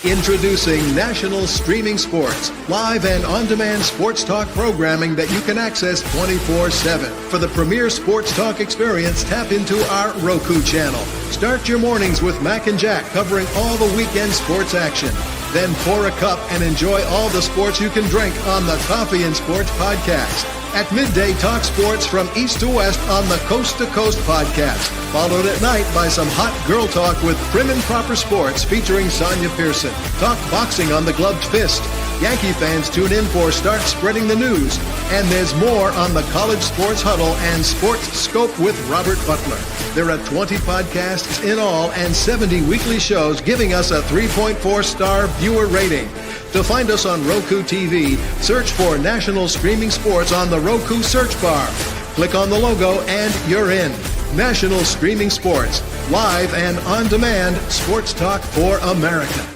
Introducing National Streaming Sports, live and on-demand sports talk programming that you can access 24/7. For the premier sports talk experience, tap into our Roku channel. Start your mornings with Mac and Jack covering all the weekend sports action. Then pour a cup and enjoy all the sports you can drink on the Coffee and Sports podcast. At midday, talk sports from east to west on the Coast to Coast podcast. Followed at night by some hot girl talk with Prim and Proper Sports featuring Sonia Pearson. Talk boxing on the Gloved Fist. Yankee fans tune in for Start Spreading the News. And there's more on the College Sports Huddle and Sports Scope with Robert Butler. There are 20 podcasts in all and 70 weekly shows giving us a 3.4-star viewer rating. To find us on Roku TV, search for National Streaming Sports on the Roku search bar. Click on the logo and you're in. National Streaming Sports, live and on-demand sports talk for America.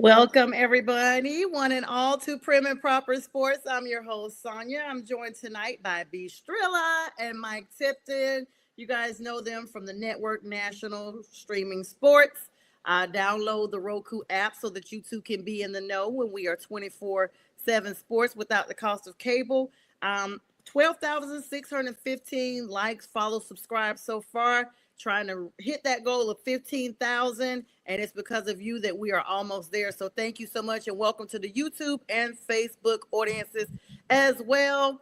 Welcome, everybody, one and all, to Prim and Proper Sports. I'm your host, Sonia. I'm joined tonight by B. Strilla and Mike Tipton. You guys know them from the network National Streaming Sports. Download the Roku app so that you too can be in the know when we are 24/7 sports without the cost of cable. 12,615 likes, follow, subscribe so far. Trying to hit that goal of 15,000, and it's because of you that we are almost there. So thank you so much, and welcome to the YouTube and Facebook audiences as well.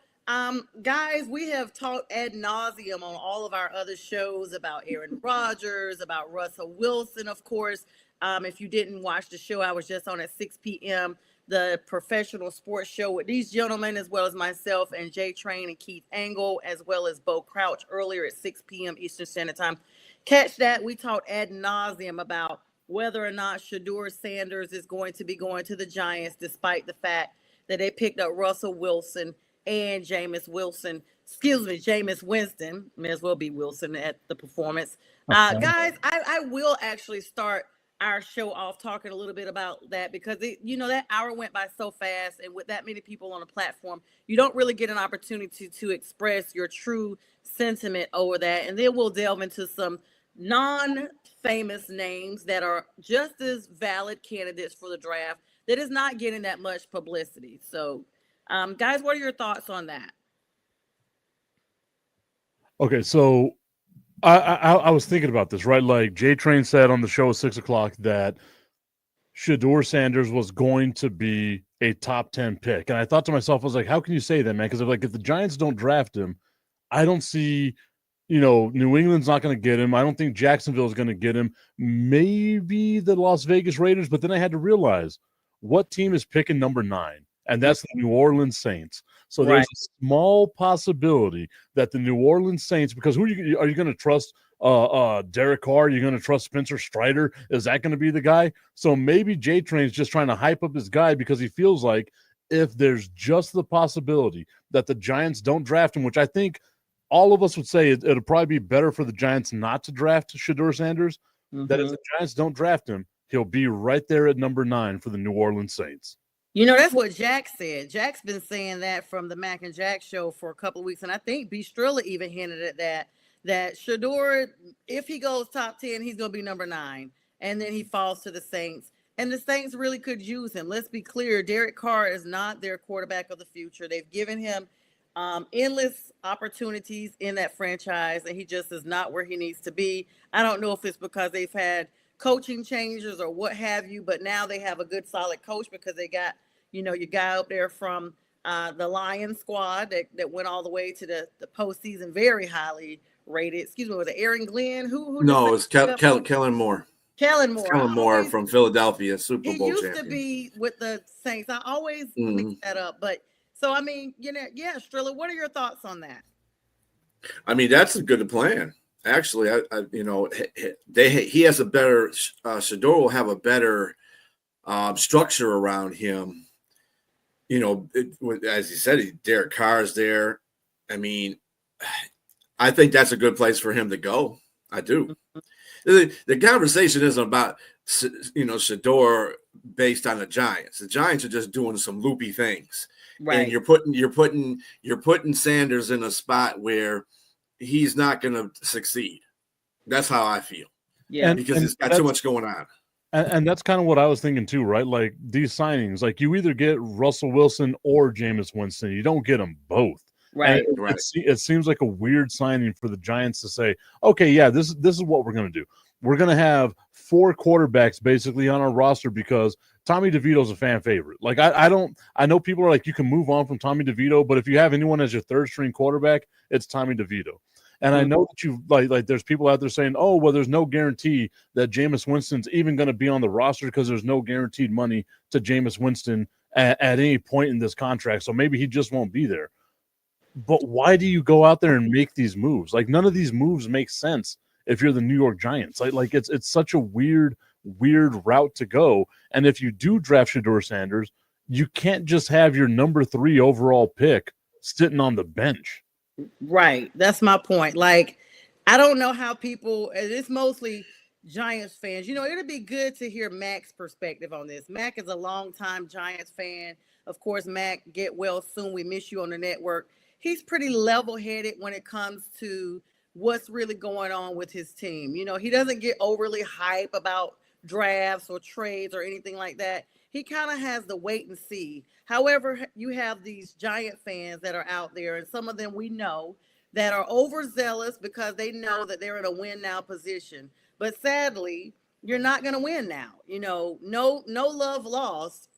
Guys, we have talked ad nauseum on all of our other shows about Aaron Rodgers, about Russell Wilson, of course. If you didn't watch the show, I was just on at 6 p.m., the professional sports show with these gentlemen, as well as myself and Jay Train and Keith Angle, as well as Bo Crouch earlier at 6 p.m. Eastern Standard Time. Catch that. We talked ad nauseum about whether or not Shedeur Sanders is going to be going to the Giants, despite the fact that they picked up Russell Wilson and Jameis Winston. May as well be Wilson at the performance. Okay. Guys, I will actually start our show off talking a little bit about that, because that hour went by so fast, and with that many people on a platform, you don't really get an opportunity to express your true sentiment over that. And then we'll delve into some non-famous names that are just as valid candidates for the draft that is not getting that much publicity. So guys, what are your thoughts on that? Okay, so I was thinking about this, right? Like Jay Train said on the show at 6 o'clock that Shedeur Sanders was going to be a top 10 pick. And I thought to myself, I was like, how can you say that, man? Because if the Giants don't draft him, I don't see, New England's not going to get him. I don't think Jacksonville is going to get him. Maybe the Las Vegas Raiders. But then I had to realize what team is picking number 9. And that's the New Orleans Saints. So there's a small possibility that the New Orleans Saints, because are you going to trust Derek Carr? Are you going to trust Spencer Strider? Is that going to be the guy? So maybe J Train's just trying to hype up his guy because he feels like if there's just the possibility that the Giants don't draft him, which I think all of us would say it'll probably be better for the Giants not to draft Shedeur Sanders, that if the Giants don't draft him, he'll be right there at number 9 for the New Orleans Saints. That's what Jack said. Jack's been saying that from the Mac and Jack show for a couple of weeks. And I think B. Strilla even hinted at that Shedeur, if he goes top 10, he's going to be number 9. And then he falls to the Saints. And the Saints really could use him. Let's be clear. Derek Carr is not their quarterback of the future. They've given him endless opportunities in that franchise, and he just is not where he needs to be. I don't know if it's because they've had coaching changes or what have you, but now they have a good, solid coach because they got your guy up there from the Lions squad that went all the way to the postseason, very highly rated. Excuse me, was it Aaron Glenn? Who? No, it's Kellen Moore. Kellen Moore. Kellen Moore from Philadelphia, Super Bowl champion. He used to be with the Saints. I always mix that up. But so, I mean, Strilla, what are your thoughts on that? I mean, that's a good plan. Actually, he has a better Shedeur will have a better structure around him. As he said, Derek Carr is there. I mean, I think that's a good place for him to go. I do. The conversation isn't about Shador based on the Giants. The Giants are just doing some loopy things, Right. and you're putting Sanders in a spot where he's not going to succeed. That's how I feel. Yeah, because it's got too much going on. And that's kind of what I was thinking too, right? Like these signings, like you either get Russell Wilson or Jameis Winston. You don't get them both. right. And it seems like a weird signing for the Giants to say, okay, yeah, this is what we're going to do. We're going to have 4 quarterbacks basically on our roster because Tommy DeVito's a fan favorite. Like I know people are like, you can move on from Tommy DeVito, but if you have anyone as your third string quarterback, it's Tommy DeVito. And I know that you like there's people out there saying, oh, well, there's no guarantee that Jameis Winston's even going to be on the roster because there's no guaranteed money to Jameis Winston at any point in this contract. So maybe he just won't be there. But why do you go out there and make these moves? Like none of these moves make sense if you're the New York Giants. Like it's such a weird route to go. And if you do draft Shedeur Sanders, you can't just have your number 3 overall pick sitting on the bench. Right. That's my point. Like, I don't know how people, and it's mostly Giants fans. It'd be good to hear Mac's perspective on this. Mac is a longtime Giants fan. Of course, Mac, get well soon. We miss you on the network. He's pretty level-headed when it comes to what's really going on with his team. He doesn't get overly hype about drafts or trades or anything like that. He kind of has the wait and see. However, you have these Giant fans that are out there, and some of them we know that are overzealous because they know that they're in a win now position. But sadly, you're not going to win now. No love lost.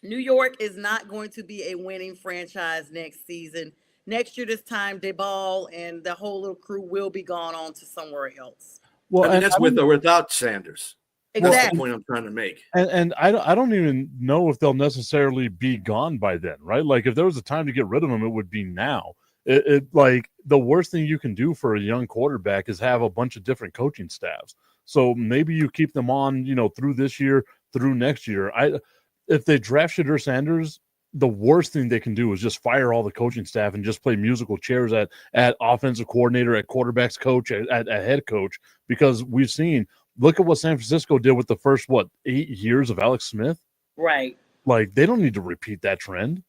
New York is not going to be a winning franchise next season. Next year, this time, Daboll and the whole little crew will be gone on to somewhere else. Well, that's with or without Sanders. Exactly. That's the point I'm trying to make. And I don't even know if they'll necessarily be gone by then, right? Like if there was a time to get rid of them, it would be now. It like the worst thing you can do for a young quarterback is have a bunch of different coaching staffs. So maybe you keep them on, through this year, through next year. If they draft Shedeur Sanders, the worst thing they can do is just fire all the coaching staff and just play musical chairs at offensive coordinator, at quarterbacks coach, at head coach, because we've seen. Look at what San Francisco did with the first 8 years of Alex Smith. Right. Like they don't need to repeat that trend.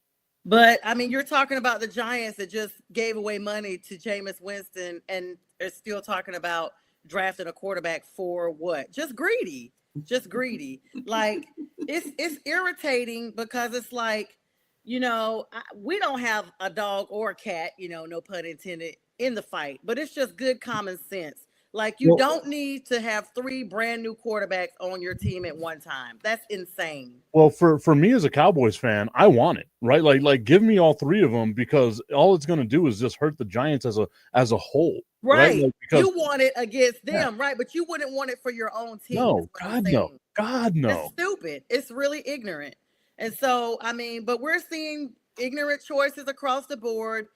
But I mean, you're talking about the Giants that just gave away money to Jameis Winston, and they're still talking about drafting a quarterback for what? Just greedy. Like it's irritating because it's like, we don't have a dog or a cat, no pun intended, in the fight, but it's just good common sense. Like you don't need to have 3 brand new quarterbacks on your team at one time. That's insane. Well, for me as a Cowboys fan, I want it, right? Like give me all 3 of them because all it's going to do is just hurt the Giants as a whole. Right. Like, because, you want it against them, right? But you wouldn't want it for your own team. No, God, no. It's stupid. It's really ignorant. And so, I mean, but we're seeing ignorant choices across the board.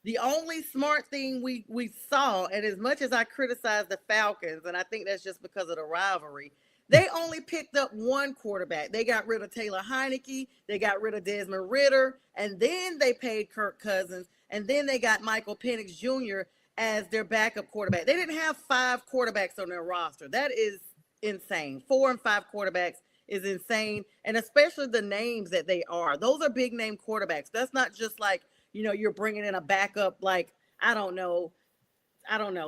The only smart thing we saw, and as much as I criticize the Falcons, and I think that's just because of the rivalry, they only picked up 1 quarterback. They got rid of Taylor Heineke, they got rid of Desmond Ridder, and then they paid Kirk Cousins, and then they got Michael Penix Jr. as their backup quarterback. They didn't have 5 quarterbacks on their roster. That is insane. 4 and 5 quarterbacks is insane, and especially the names that they are. Those are big name quarterbacks. That's not just like, you're bringing in a backup, like, I don't know,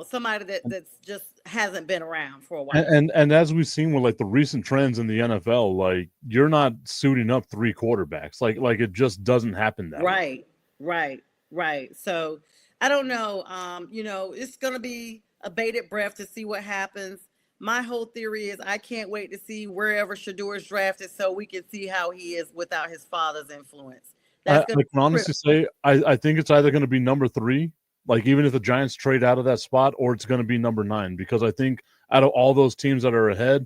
somebody that's just hasn't been around for a while. And as we've seen with like the recent trends in the NFL, like you're not suiting up 3 quarterbacks. Like it just doesn't happen that way. Right. So I don't know. It's going to be a bated breath to see what happens. My whole theory is I can't wait to see wherever Shedeur is drafted so we can see how he is without his father's influence. I can honestly say I think it's either going to be number 3, like even if the Giants trade out of that spot, or it's going to be number 9, because I think out of all those teams that are ahead,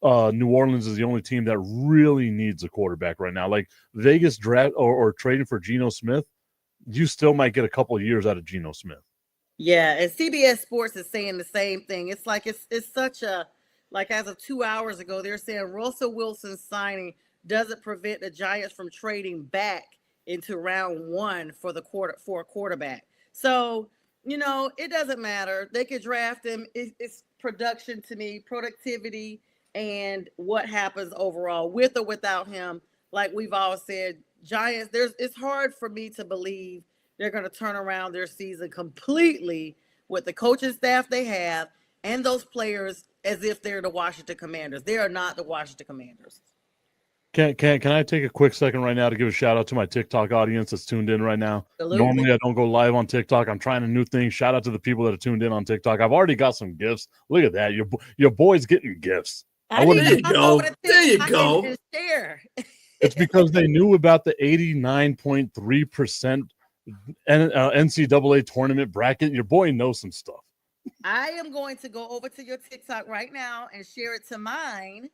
New Orleans is the only team that really needs a quarterback right now. Like Vegas draft or trading for Geno Smith, you still might get a couple of years out of Geno Smith. Yeah, and CBS Sports is saying the same thing. It's like it's such a, like as of 2 hours ago, they're saying Russell Wilson's signing doesn't prevent the Giants from trading back into round 1 for a quarterback. So it doesn't matter. They could draft him. It's production to me, productivity, and what happens overall with or without him. Like we've all said, Giants. It's hard for me to believe they're going to turn around their season completely with the coaching staff they have and those players as if they're the Washington Commanders. They are not the Washington Commanders. Can I take a quick second right now to give a shout out to my TikTok audience that's tuned in right now? Absolutely. Normally I don't go live on TikTok. I'm trying a new thing. Shout out to the people that are tuned in on TikTok. I've already got some gifts. Look at that. Your boy's getting gifts. There you go. There you go. Share. It's because they knew about the 89.3% NCAA tournament bracket. Your boy knows some stuff. I am going to go over to your TikTok right now and share it to mine.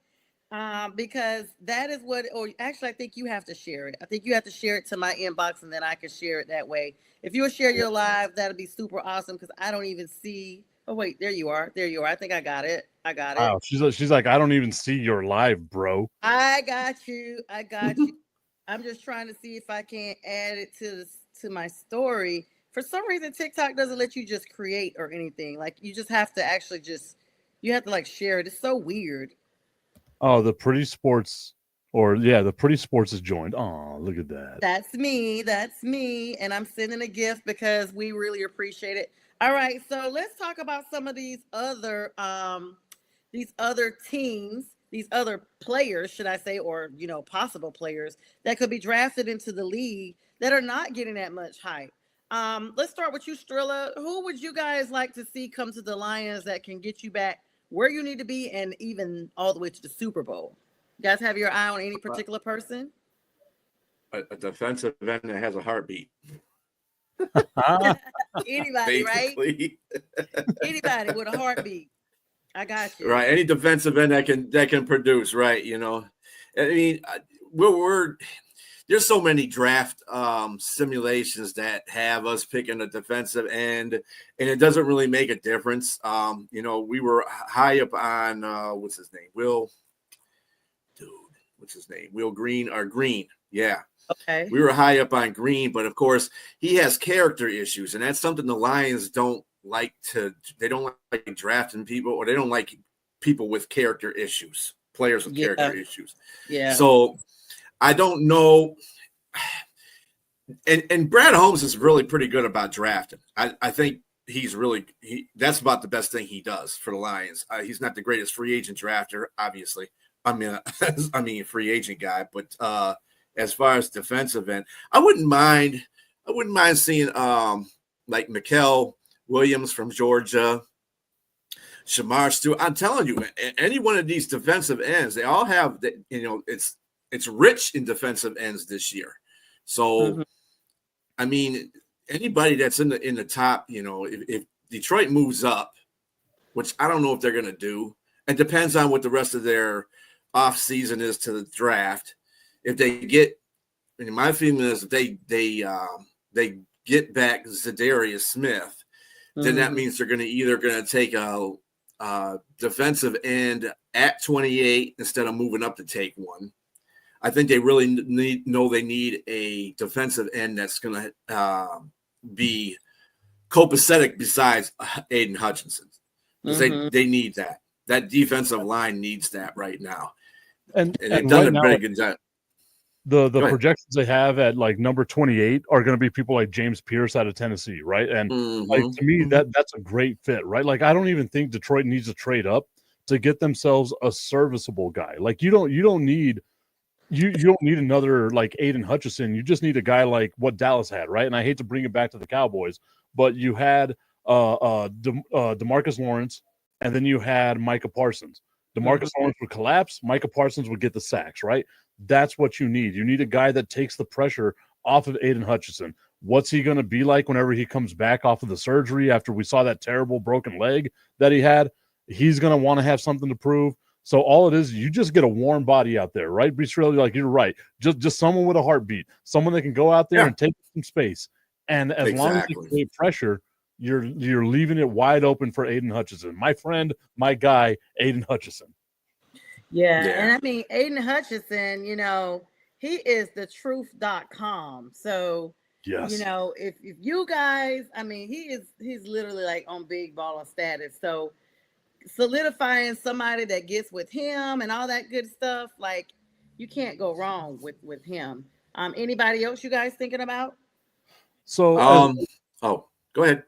Because that is what, or actually, I think you have to share it. I think you have to share it to my inbox, and then I can share it that way. If you'll share your live, that'll be super awesome. Because I don't even see. Oh wait, there you are. There you are. I think I got it. Wow, she's like, I don't even see your live, bro. I got you. I'm just trying to see if I can add it to my story. For some reason, TikTok doesn't let you just create or anything. Like you just have to actually you have to like share it. It's so weird. Oh, the Pretty Sports, the Pretty Sports has joined. Oh, look at that. That's me. And I'm sending a gift because we really appreciate it. All right, so let's talk about some of these other teams, these other players, should I say, or possible players that could be drafted into the league that are not getting that much hype. Let's start with you, Strilla. Who would you guys like to see come to the Lions that can get you back where you need to be and even all the way to the Super Bowl? You guys have your eye on any particular person? A defensive end that has a heartbeat. Anybody, right? Anybody with a heartbeat. I got you. Right. Any defensive end that can produce, right? I mean, there's so many draft simulations that have us picking a defensive end, and it doesn't really make a difference. We were high up on what's his name? Will Green or Green. Yeah. Okay. We were high up on Green, but of course he has character issues, and that's something the Lions don't like they don't like drafting people, or they don't like people with character issues, players with character issues. Yeah. So I don't know. And Brad Holmes is really pretty good about drafting. I think that's about the best thing he does for the Lions. He's not the greatest free agent drafter, obviously. I mean, free agent guy, but as far as defensive end, I wouldn't mind seeing like Mikael Williams from Georgia, Shamar Stewart. I'm telling you, any one of these defensive ends, they all have it's rich in defensive ends this year. So, I mean, anybody that's in the top, if Detroit moves up, which I don't know if they're going to do, it depends on what the rest of their off season is to the draft. If they get, my feeling is if they get back Zadarius Smith, then that means they're either going to take a defensive end at 28 instead of moving up to take one. I think they really need a defensive end that's going to be copacetic besides Aiden Hutchinson, because they need that. That defensive line needs that right now, and they've done a very good job. The projections they have at like number 28 are going to be people like James Pierce out of Tennessee, right? And like to me, that's a great fit, right? Like I don't even think Detroit needs to trade up to get themselves a serviceable guy. Like you don't need another like Aiden Hutchinson. You just need a guy like what Dallas had, right? And I hate to bring it back to the Cowboys, but you had DeMarcus Lawrence, and then you had Micah Parsons. DeMarcus Lawrence would collapse. Micah Parsons would get the sacks, right? That's what you need. You need a guy that takes the pressure off of Aiden Hutchinson. What's he going to be like whenever he comes back off of the surgery after we saw that terrible broken leg that he had? He's going to want to have something to prove. So all it is, you just get a warm body out there, right? Really, like you're right. Just someone with a heartbeat, someone that can go out there and take some space. And as long as you create pressure, you're leaving it wide open for Aiden Hutchinson. My friend, my guy, Aiden Hutchinson. Yeah. And I mean, Aiden Hutchinson, he is the truth.com. So Yes. You know, if you guys, I mean, he's literally like on big baller status. So solidifying somebody that gets with him and all that good stuff, like you can't go wrong with him. Anybody else you guys thinking about? So Oh, go ahead.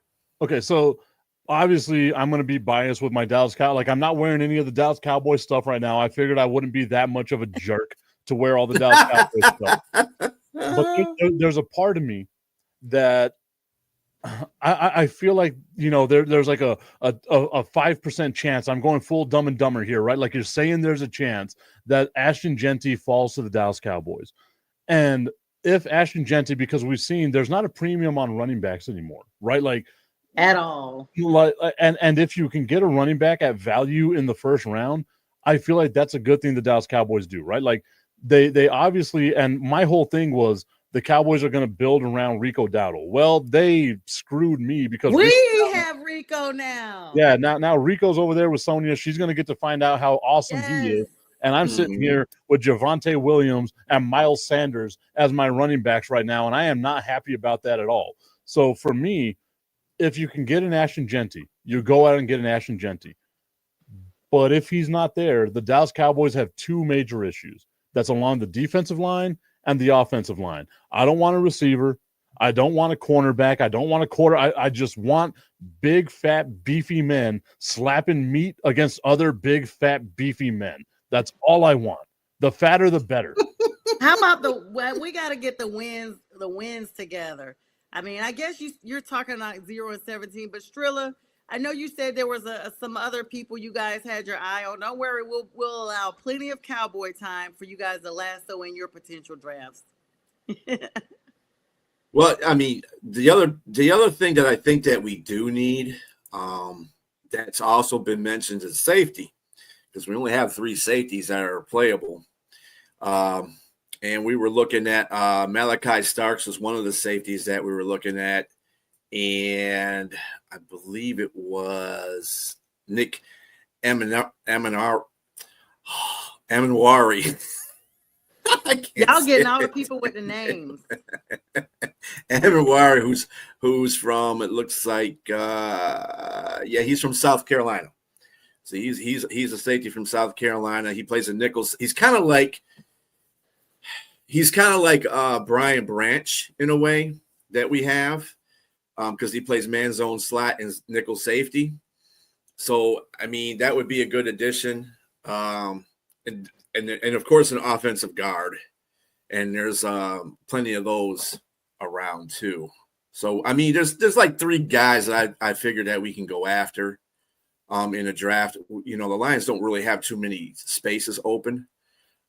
okay, so obviously I'm going to be biased with my Dallas Cow. Like I'm not wearing any of the Dallas Cowboys stuff right now. I figured I wouldn't be that much of a jerk to wear all the Dallas Cowboys stuff. But there's a part of me that I feel like, you know, there's like a 5% chance. I'm going full Dumb and Dumber here, right? Like you're saying there's a chance that Ashton Genty falls to the Dallas Cowboys. And if Ashton Genty, because we've seen there's not a premium on running backs anymore, right? Like At all. like and if you can get a running back at value in the first round, I feel like that's a good thing the Dallas Cowboys do, right? Like they obviously, and my whole thing was the Cowboys are going to build around Rico Dowdle. Well, they screwed me because we have Rico now. Yeah, now Rico's over there with Sonia. She's going to get to find out how awesome he is. And I'm sitting here with Javonte Williams and Miles Sanders as my running backs right now, and I am not happy about that at all. So for me, if you can get an Ashton Genty, you go out and get an Ashton Genty. But if he's not there, the Dallas Cowboys have two major issues. That's along the defensive line and the offensive line. I don't want a receiver. I don't want a cornerback. I don't want a quarter. I just want big, fat, beefy men slapping meat against other big, fat, beefy men. That's all I want. The fatter, the better. How about we got to get the wins together. I mean, I guess you're talking like 0-17, but Strilla, I know you said there was some other people you guys had your eye on. Don't worry, we'll allow plenty of Cowboy time for you guys to lasso in your potential drafts. Well, I mean, the other thing that I think that we do need, that's also been mentioned is safety, because we only have 3 safeties that are playable. And we were looking at Malachi Starks was one of the safeties that we were looking at. And I believe it was Nick Amenwari. Y'all getting all the people with the names. Amenwari, who's from, it looks like, he's from South Carolina. So he's a safety from South Carolina. He plays a nickels. He's kind of like Brian Branch in a way that we have. Because he plays man zone slot and nickel safety. So, I mean, that would be a good addition. And of course, an offensive guard. And there's plenty of those around too. So, I mean, there's like 3 guys that I figured that we can go after in a draft. You know, the Lions don't really have too many spaces open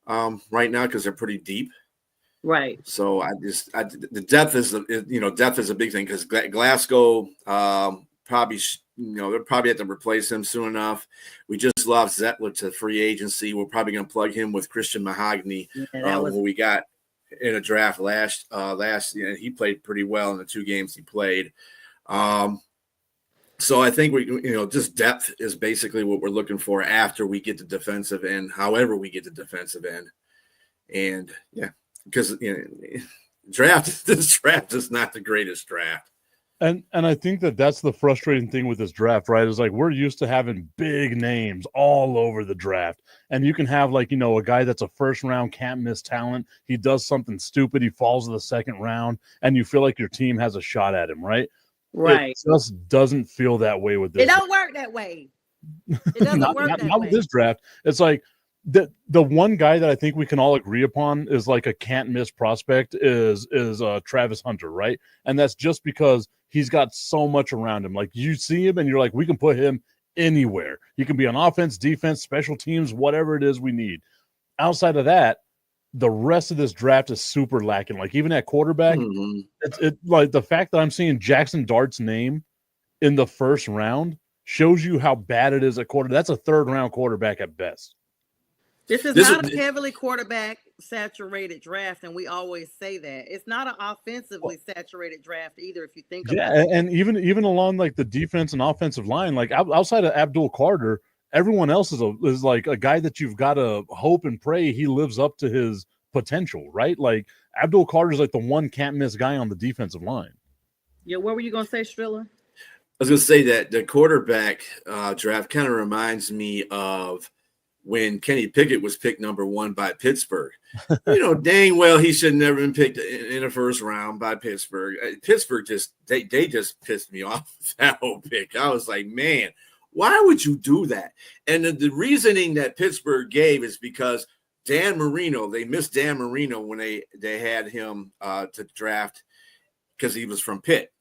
right now because they're pretty deep. Right. So the depth is a big thing because Glasgow probably they'll probably have to replace him soon enough. We just lost Zettler to free agency. We're probably going to plug him with Christian Mahogany, who we got in a draft last year. He played pretty well in the 2 games he played. So I think just depth is basically what we're looking for after we get the defensive end, however we get the defensive end, and yeah. Because this draft is not the greatest draft, and I think that's the frustrating thing with this draft, right? Is like we're used to having big names all over the draft, and you can have like a guy that's a first round can't miss talent. He does something stupid, he falls to the second round, and you feel like your team has a shot at him, right? Right. It just doesn't feel that way with this. It don't work that way. It doesn't work that way. Not with this draft. It's like. The one guy that I think we can all agree upon is like a can't miss prospect is Travis Hunter, right? And that's just because he's got so much around him. Like you see him and you're like, we can put him anywhere. He can be on offense, defense, special teams, whatever it is we need. Outside of that, the rest of this draft is super lacking. Like even at quarterback, it's like the fact that I'm seeing Jackson Dart's name in the first round shows you how bad it is at quarterback. That's a 3rd round quarterback at best. This is not a heavily quarterback saturated draft, and we always say that. It's not an offensively saturated draft either, if you think about it. And even along like the defense and offensive line, like outside of Abdul Carter, everyone else is like a guy that you've got to hope and pray he lives up to his potential, right? Like Abdul Carter's like the one can't miss guy on the defensive line. Yeah, what were you gonna say, Strilla? I was going to say that the quarterback draft kind of reminds me of when Kenny Pickett was picked number 1 by Pittsburgh. Dang well he should have never been picked in the first round by Pittsburgh. Pittsburgh they just pissed me off with that whole pick. I was like, man, why would you do that? And the reasoning that Pittsburgh gave is because Dan Marino, they missed Dan Marino when they had him to draft because he was from Pitt.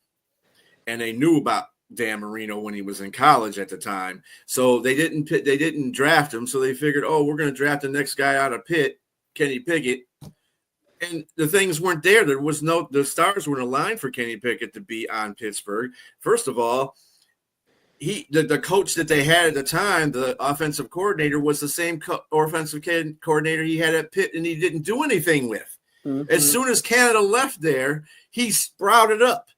And they knew about Dan Marino when he was in college at the time. So they didn't draft him. So they figured, we're going to draft the next guy out of Pitt, Kenny Pickett. And the things weren't there. The stars weren't aligned for Kenny Pickett to be on Pittsburgh. First of all, the coach that they had at the time, the offensive coordinator, was the same offensive coordinator he had at Pitt, and he didn't do anything with. Mm-hmm. As soon as Canada left there, he sprouted up.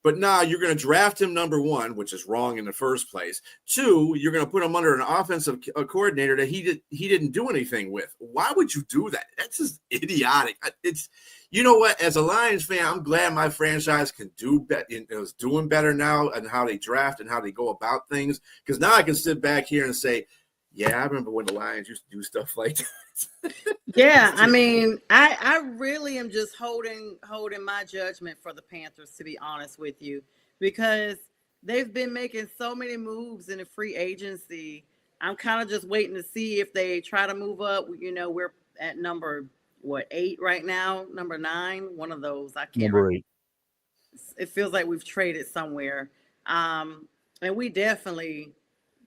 But now you're going to draft him number 1, which is wrong in the first place. 2, you're going to put him under an offensive coordinator that he didn't do anything with. Why would you do that? That's just idiotic. It's, you know what? As a Lions fan, I'm glad my franchise can do better. Is doing better now and how they draft and how they go about things. Because now I can sit back here and say, yeah, I remember when the Lions used to do stuff like that. Yeah, I mean, I really am just holding my judgment for the Panthers, to be honest with you, because they've been making so many moves in the free agency. I'm kind of just waiting to see if they try to move up. We're at number 8 right now, number 9, one of those. I can't number 8. It feels like we've traded somewhere, and we definitely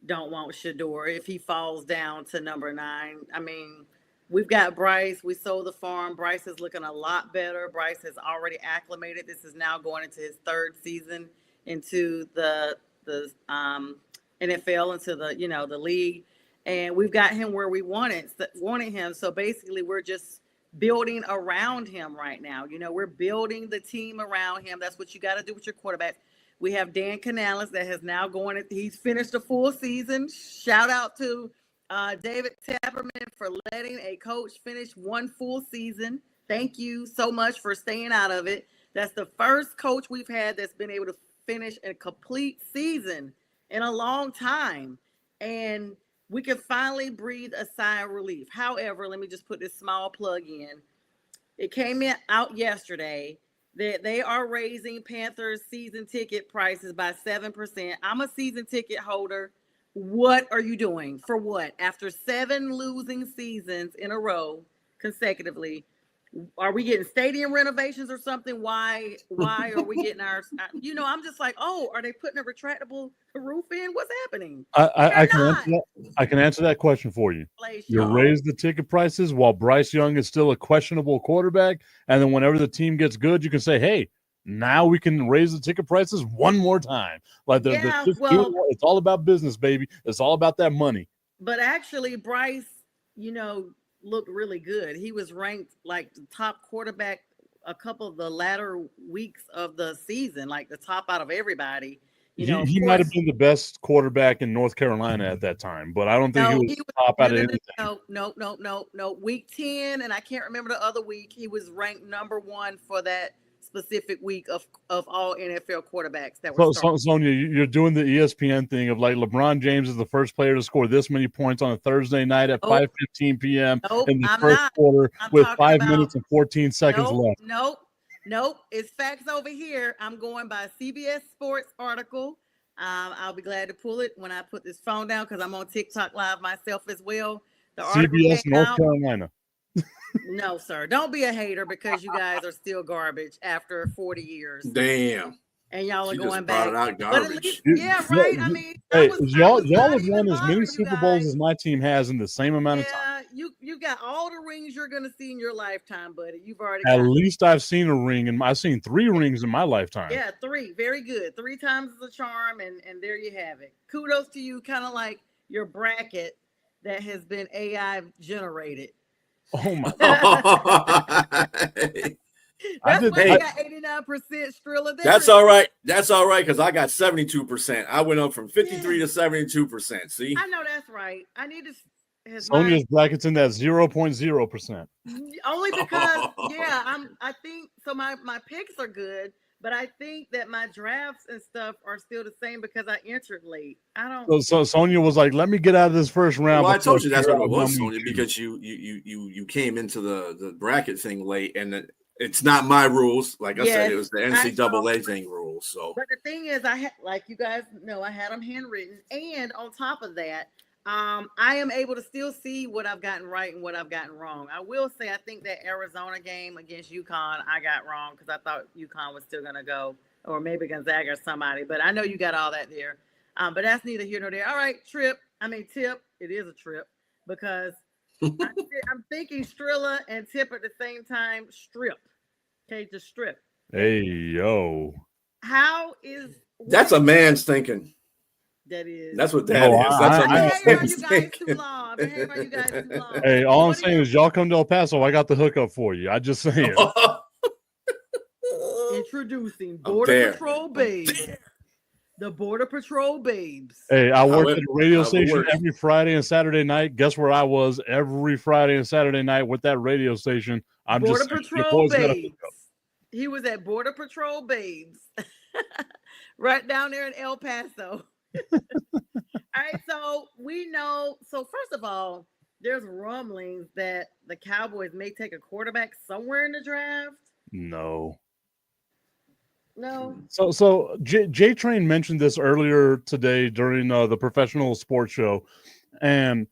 don't want Shador if he falls down to number 9. I mean, we've got Bryce. We sold the farm. Bryce is looking a lot better. Bryce has already acclimated. This is now going into his 3rd season into the NFL, into the league, and we've got him where we wanted him. So basically, we're just building around him right now. We're building the team around him. That's what you got to do with your quarterback. We have Dan Canales that has now he's finished a full season. Shout out to David Taberman for letting a coach finish 1 full season. Thank you so much for staying out of it. That's the first coach we've had that's been able to finish a complete season in a long time. And we can finally breathe a sigh of relief. However, let me just put this small plug in. It came out yesterday that they are raising Panthers season ticket prices by 7%. I'm a season ticket holder. What are you doing? For what? After 7 losing seasons in a row consecutively, are we getting stadium renovations or something? Why are we getting our, I'm just like, are they putting a retractable roof in? What's happening? I can answer that question for you. You raise the ticket prices while Bryce Young is still a questionable quarterback. And then whenever the team gets good, you can say, hey, now we can raise the ticket prices one more time. Like it's all about business, baby. It's all about that money. But actually, Bryce, looked really good. He was ranked like the top quarterback a couple of the latter weeks of the season, like the top out of everybody. He might have been the best quarterback in North Carolina at that time, but I don't think he was top out of anything. No. Week 10, and I can't remember the other week, he was ranked number 1 for that specific week of all NFL quarterbacks that were starting. Sonia, you're doing the ESPN thing of like LeBron James is the first player to score this many points on a Thursday night at 5:15 p.m. in the first quarter with 5 minutes and 14 seconds left. Nope. It's facts over here. I'm going by CBS Sports article. I'll be glad to pull it when I put this phone down because I'm on TikTok Live myself as well. The CBS North Carolina. No, sir. Don't be a hater because you guys are still garbage after 40 years. Damn. And y'all are she going just back. Out garbage. Least, yeah, right. I mean, hey, y'all have won as many Super Bowls as my team has in the same amount of time. You got all the rings you're going to see in your lifetime, buddy. You've already at least I've seen a ring, and I've seen 3 rings in my lifetime. Yeah, 3. Very good. 3 times is a charm, and there you have it. Kudos to you, kind of like your bracket that has been AI generated. Oh my! That's why you got 89% Strilla. That's all right. That's all right because I got 72%. I went up from 53 to 72%. See, I know that's right. I need to. has Sonia's bracket's in that 0.0%. only because I think so my picks are good, but I think that my drafts and stuff are still the same because I entered late. I don't. So Sonia was like, "Let me get out of this first round." Well, I before told you that's figure what it out who I'm was, gonna Sonia, choose." because you came into the bracket thing late, and it's not my rules. Like I said, it was the NCAA thing rules. So, but the thing is, I had, like you guys know, I had them handwritten, and on top of that, I am able to still see what I've gotten right and what I've gotten wrong. I will say, I think that Arizona game against UConn, I got wrong because I thought UConn was still going to go, or maybe Gonzaga or somebody. But I know you got all that there. But that's neither here nor there. All right, Tip. It is a trip because I'm thinking Strilla and Tip at the same time. Strip. Okay, just strip. Hey yo. How is that's a man's thinking. That is. That's what that is. That's a man's thinking. Hey, all I'm saying is y'all come to El Paso. I got the hookup for you. I just saying. Introducing Border Patrol Babes. The Border Patrol Babes. Hey, I worked at a radio station every Friday and Saturday night. Guess where I was every Friday and Saturday night with that radio station? I'm Border just Patrol Babes. He was at Border Patrol Babes. Right down there in El Paso. All right, so we know. So first of all, there's rumblings that the Cowboys may take a quarterback somewhere in the draft. No. No. So J Train mentioned this earlier today during the professional sports show, and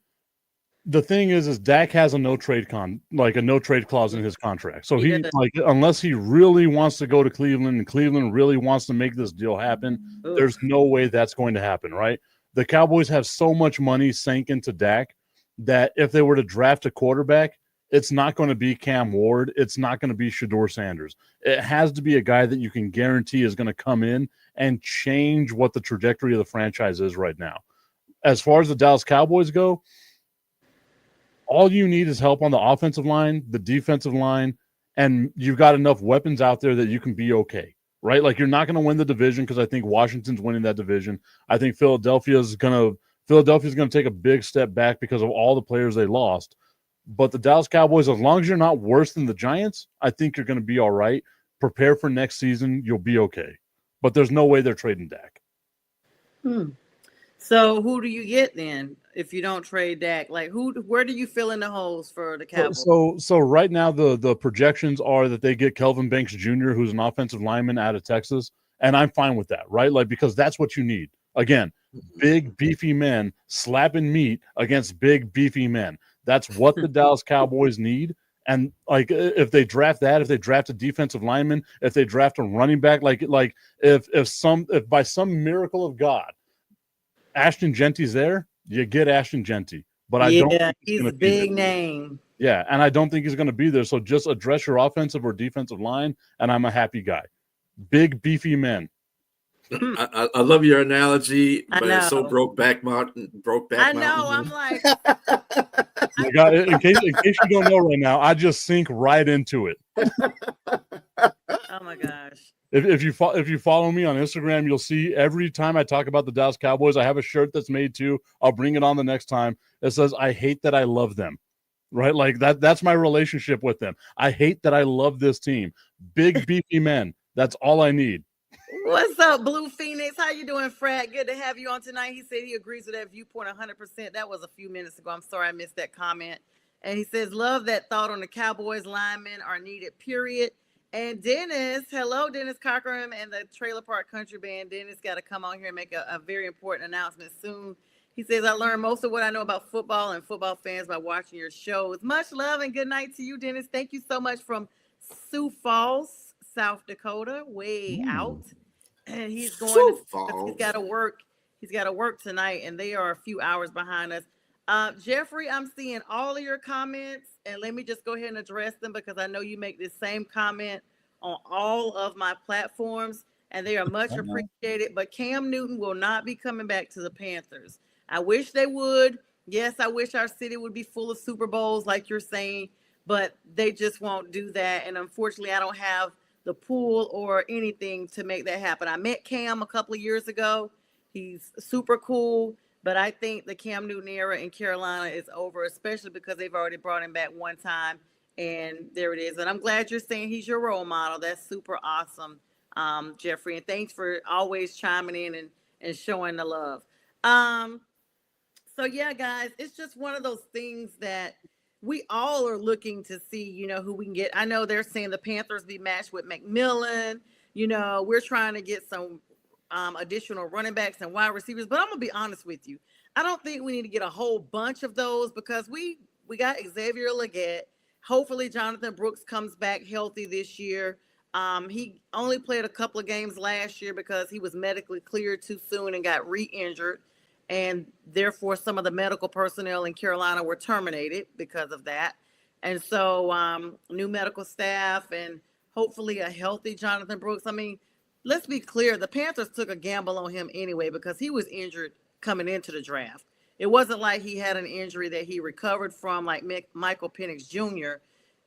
the thing is Dak has a no trade clause in his contract. So he unless he really wants to go to Cleveland and Cleveland really wants to make this deal happen, there's no way that's going to happen, right? The Cowboys have so much money sank into Dak that if they were to draft a quarterback, it's not going to be Cam Ward. It's not going to be Shedeur Sanders. It has to be a guy that you can guarantee is going to come in and change what the trajectory of the franchise is right now. As far as the Dallas Cowboys go, all you need is help on the offensive line, the defensive line, and you've got enough weapons out there that you can be okay, right? Like you're not going to win the division because I think Washington's winning that division. I think Philadelphia's going to take a big step back because of all the players they lost. But the Dallas Cowboys, as long as you're not worse than the Giants, I think you're going to be all right. Prepare for next season. You'll be okay. But there's no way they're trading Dak. So who do you get then if you don't trade Dak? Like where do you fill in the holes for the Cowboys? So right now the projections are that they get Kelvin Banks Jr., who's an offensive lineman out of Texas, and I'm fine with that, right? Like because that's what you need. Again, big beefy men slapping meat against big beefy men. That's what the Dallas Cowboys need. And like if they draft a defensive lineman, if they draft a running back, like if by some miracle of God, Ashton Genty's there, you get Ashton Genty. But I don't think he's a big name. Yeah, and I don't think he's going to be there. So just address your offensive or defensive line, and I'm a happy guy. Big beefy men. I love your analogy, but it's so broke back mountain. I know. I'm like, in case you don't know right now, I just sink right into it. Oh my gosh! If you follow me on Instagram, you'll see every time I talk about the Dallas Cowboys, I have a shirt that's made too. I'll bring it on the next time. It says, "I hate that I love them." Right, like that. That's my relationship with them. I hate that I love this team. Big beefy men. That's all I need. What's up, Blue Phoenix? How you doing, Fred? Good to have you on tonight. He said he agrees with that viewpoint 100%. That was a few minutes ago. I'm sorry I missed that comment. And he says, love that thought on the Cowboys. Linemen are needed, period. And Dennis, hello, Dennis Cochran and the Trailer Park Country Band. Dennis got to come on here and make a very important announcement soon. He says, I learned most of what I know about football and football fans by watching your shows. Much love and good night to you, Dennis. Thank you so much from Sioux Falls, South Dakota, way out. And he's going he's got to work. He's got to work tonight, and they are a few hours behind us. Jeffrey, I'm seeing all of your comments, and let me just go ahead and address them because I know you make this same comment on all of my platforms, and they are much appreciated. But Cam Newton will not be coming back to the Panthers. I wish they would. Yes, I wish our city would be full of Super Bowls like you're saying, but they just won't do that. And unfortunately, I don't have the pool or anything to make that happen. I met Cam a couple of years ago. He's super cool, But I think the Cam Newton era in Carolina is over, especially because they've already brought him back one time, and there it is. And I'm glad you're saying he's your role model. That's super awesome, Jeffrey. And thanks for always chiming in and showing the love. So yeah, guys, it's just one of those things that we all are looking to see, who we can get. I know they're saying the Panthers be matched with McMillan. We're trying to get some additional running backs and wide receivers. But I'm gonna be honest with you. I don't think we need to get a whole bunch of those because we got Xavier Leggett. Hopefully Jonathan Brooks comes back healthy this year. He only played a couple of games last year because he was medically cleared too soon and got re-injured. And therefore, some of the medical personnel in Carolina were terminated because of that. And so new medical staff and hopefully a healthy Jonathan Brooks. I mean, let's be clear. The Panthers took a gamble on him anyway because he was injured coming into the draft. It wasn't like he had an injury that he recovered from like Michael Penix Jr.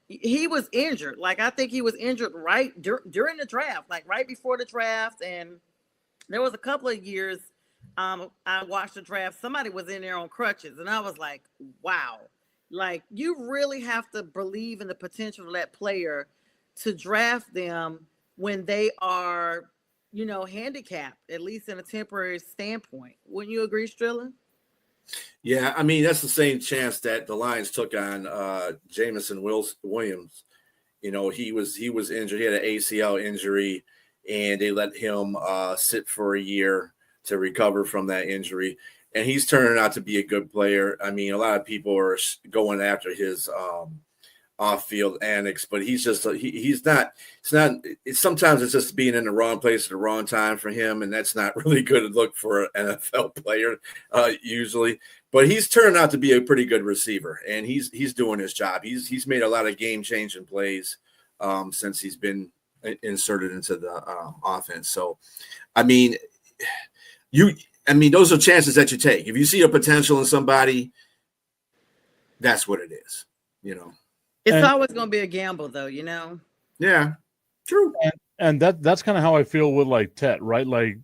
He was injured. Like, I think he was injured right during the draft, like right before the draft. And there was a couple of years I watched the draft. Somebody was in there on crutches, and I was like, wow. Like, you really have to believe in the potential of that player to draft them when they are, handicapped, at least in a temporary standpoint. Wouldn't you agree, Strilla? Yeah, I mean, that's the same chance that the Lions took on Jamison Williams. He was injured. He had an ACL injury, and they let him sit for a year to recover from that injury. And he's turning out to be a good player. I mean, a lot of people are going after his off-field antics, but he's just he's not. Sometimes it's just being in the wrong place at the wrong time for him, and that's not really good to look for an NFL player usually. But he's turned out to be a pretty good receiver, and he's doing his job. He's made a lot of game-changing plays since he's been inserted into the offense. So, I mean, those are chances that you take. If you see a potential in somebody, that's what it is, It's always going to be a gamble, though, Yeah, true. And that's kind of how I feel with like Tet, right? Like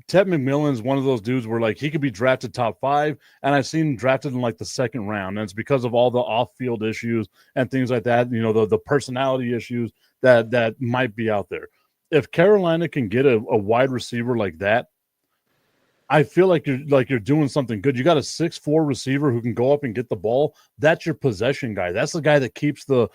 Tet McMillan's one of those dudes where like he could be drafted top 5, and I've seen him drafted in like the second round, and it's because of all the off-field issues and things like that. The personality issues that might be out there. If Carolina can get a wide receiver like that, I feel like you're doing something good. You got a 6'4" receiver who can go up and get the ball. That's your possession guy. That's the guy that keeps the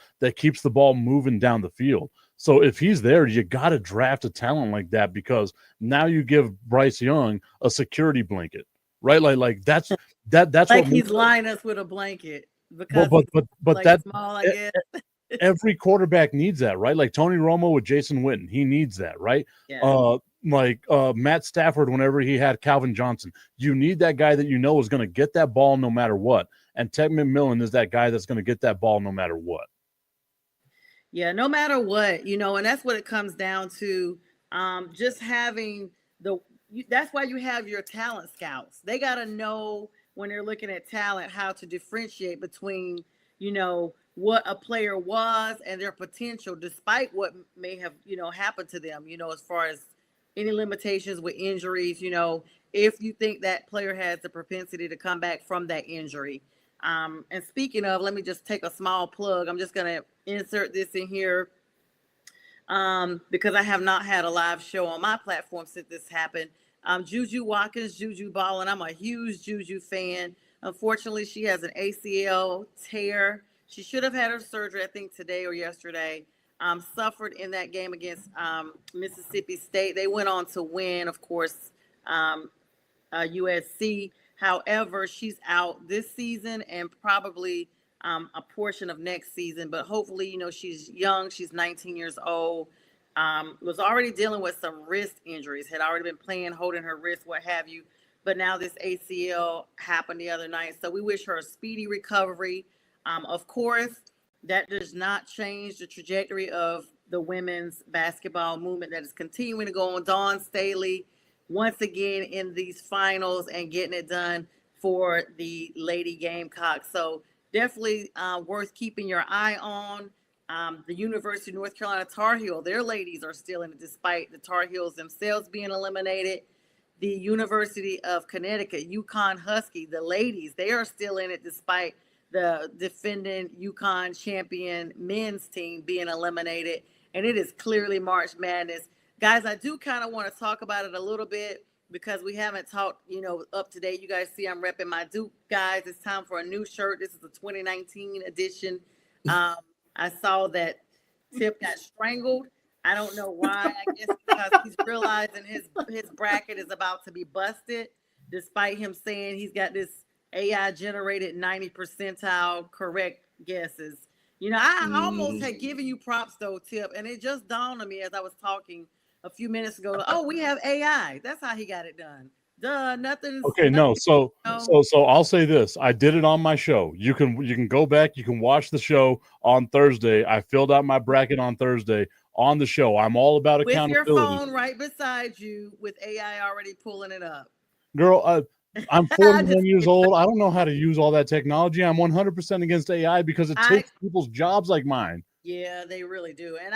ball moving down the field. So if he's there, you got to draft a talent like that because now you give Bryce Young a security blanket, right? Like that's like what he's lying us with a blanket because but like that small, I guess. Every quarterback needs that, right? Like Tony Romo with Jason Witten, he needs that, right? Yeah. Matt Stafford, whenever he had Calvin Johnson, you need that guy that is going to get that ball no matter what. And Ted McMillan is that guy that's going to get that ball no matter what. Yeah, no matter what, and that's what it comes down to. Just having that's why you have your talent scouts. They got to know when they're looking at talent how to differentiate between, what a player was and their potential, despite what may have, happened to them, as far as any limitations with injuries, if you think that player has the propensity to come back from that injury. And speaking of, let me just take a small plug. I'm just going to insert this in here because I have not had a live show on my platform since this happened. Juju Watkins, Juju Ball, and I'm a huge Juju fan. Unfortunately, she has an ACL tear. She should have had her surgery, I think, today or yesterday. Suffered in that game against Mississippi State. They went on to win, of course, USC. However, she's out this season and probably a portion of next season. But hopefully, she's young. She's 19 years old. Was already dealing with some wrist injuries. Had already been playing, holding her wrist, what have you. But now this ACL happened the other night. So we wish her a speedy recovery. Of course, that does not change the trajectory of the women's basketball movement that is continuing to go on. Dawn Staley, once again in these finals and getting it done for the Lady Gamecocks. So definitely worth keeping your eye on. The University of North Carolina Tar Heel, their ladies are still in it despite the Tar Heels themselves being eliminated. the University of Connecticut, UConn Husky, the ladies, they are still in it despite the defending UConn champion men's team being eliminated. And it is clearly March Madness. Guys, I do kind of want to talk about it a little bit because we haven't talked, up to date. You guys see I'm repping my Duke, guys. It's time for a new shirt. This is the 2019 edition. I saw that Tip got strangled. I don't know why. I guess because he's realizing his bracket is about to be busted, despite him saying he's got this AI generated 90 percentile correct guesses. I almost had given you props though, Tip, and it just dawned on me as I was talking a few minutes ago. Oh, we have AI. That's how he got it done. Duh, nothing's okay. No, so I'll say this. I did it on my show. You can go back. You can watch the show on Thursday. I filled out my bracket on Thursday on the show. I'm all about accountability. With your phone right beside you, with AI already pulling it up. Girl, I'm 41 years old. I don't know how to use all that technology. I'm 100% against AI because it takes people's jobs like mine. Yeah, they really do. And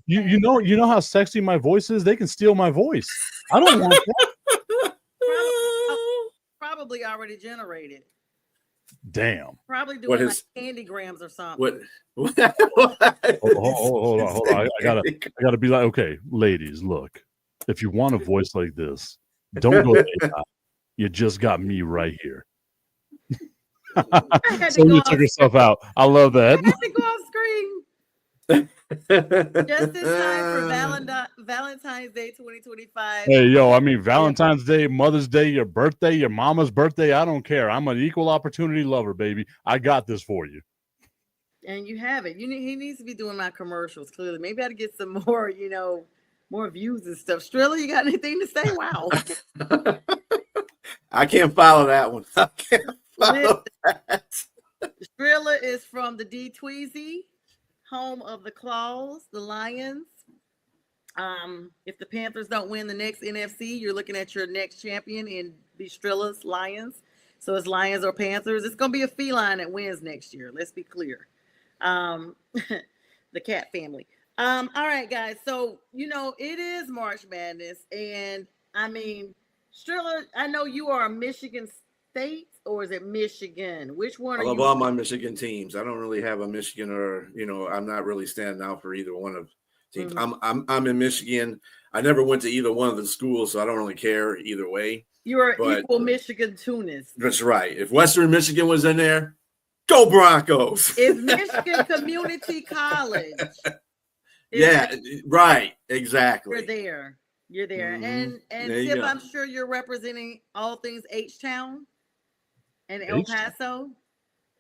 you know how sexy my voice is? They can steal my voice. I don't want that. Probably already generated. Damn. Probably doing like candygrams or something. What? Hold on. I gotta be like, okay, ladies, look. If you want a voice like this, don't go to AI. You just got me right here. Sonia took herself out. I love that. I had to go off screen. Just in time for Valentine's Day 2025. Hey, yo, I mean, Valentine's Day, Mother's Day, your birthday, your mama's birthday. I don't care. I'm an equal opportunity lover, baby. I got this for you. And you have it. He needs to be doing my commercials, clearly. Maybe I'd get some more, more views and stuff. Strilla, you got anything to say? Wow. I can't follow that one. I can't follow that. Strilla is from the D Tweezy, home of the Claws, the Lions. If the Panthers don't win the next NFC, you're looking at your next champion in the Strilla's Lions. So it's Lions or Panthers. It's going to be a feline that wins next year. Let's be clear. The cat family. All right, guys. So, it is March Madness. And I mean, Strilla, I know you are a Michigan State, or is it Michigan? Which one are you? I love all my Michigan teams. I don't really have a Michigan or, I'm not really standing out for either one of teams. Mm-hmm. I'm in Michigan. I never went to either one of the schools, so I don't really care either way. You are equal Michigan Tunis. That's right. If Western Michigan was in there, go Broncos. It's Michigan Community College. Right. Exactly. You're there. Mm-hmm. And Tip, I'm sure you're representing all things H-Town and El Paso.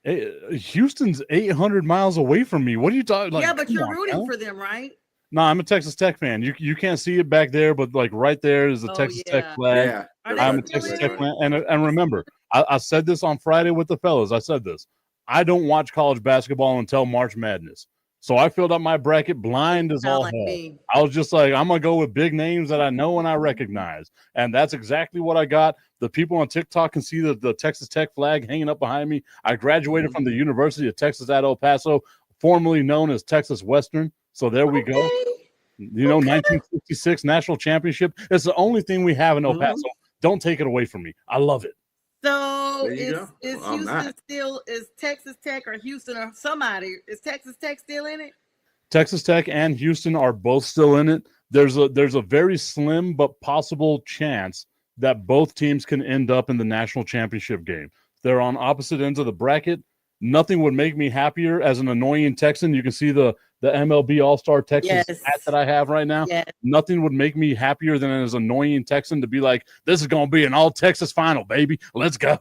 Houston's 800 miles away from me. What are you talking about? Yeah, but you're rooting for them, right? No, I'm a Texas Tech fan. You can't see it back there, but like right there is the Texas Tech flag. Yeah. I'm a Texas Tech fan. And remember, I said this on Friday with the fellas. I said this. I don't watch college basketball until March Madness. So I filled up my bracket blind as all hell. I was just like, I'm going to go with big names that I know and I recognize. And that's exactly what I got. The people on TikTok can see the Texas Tech flag hanging up behind me. I graduated from the University of Texas at El Paso, formerly known as Texas Western. So there we go. 1966 national championship. It's the only thing we have in El Paso. Don't take it away from me. I love it. So is Houston still, is Texas Tech or Houston or somebody, is Texas Tech still in it? Texas Tech and Houston are both still in it. There's a very slim but possible chance that both teams can end up in the national championship game. They're on opposite ends of the bracket. Nothing would make me happier as an annoying Texan. You can see the MLB All-Star Texas hat that I have right now. Yes. Nothing would make me happier than as an annoying Texan to be like, this is going to be an all-Texas final, baby. Let's go.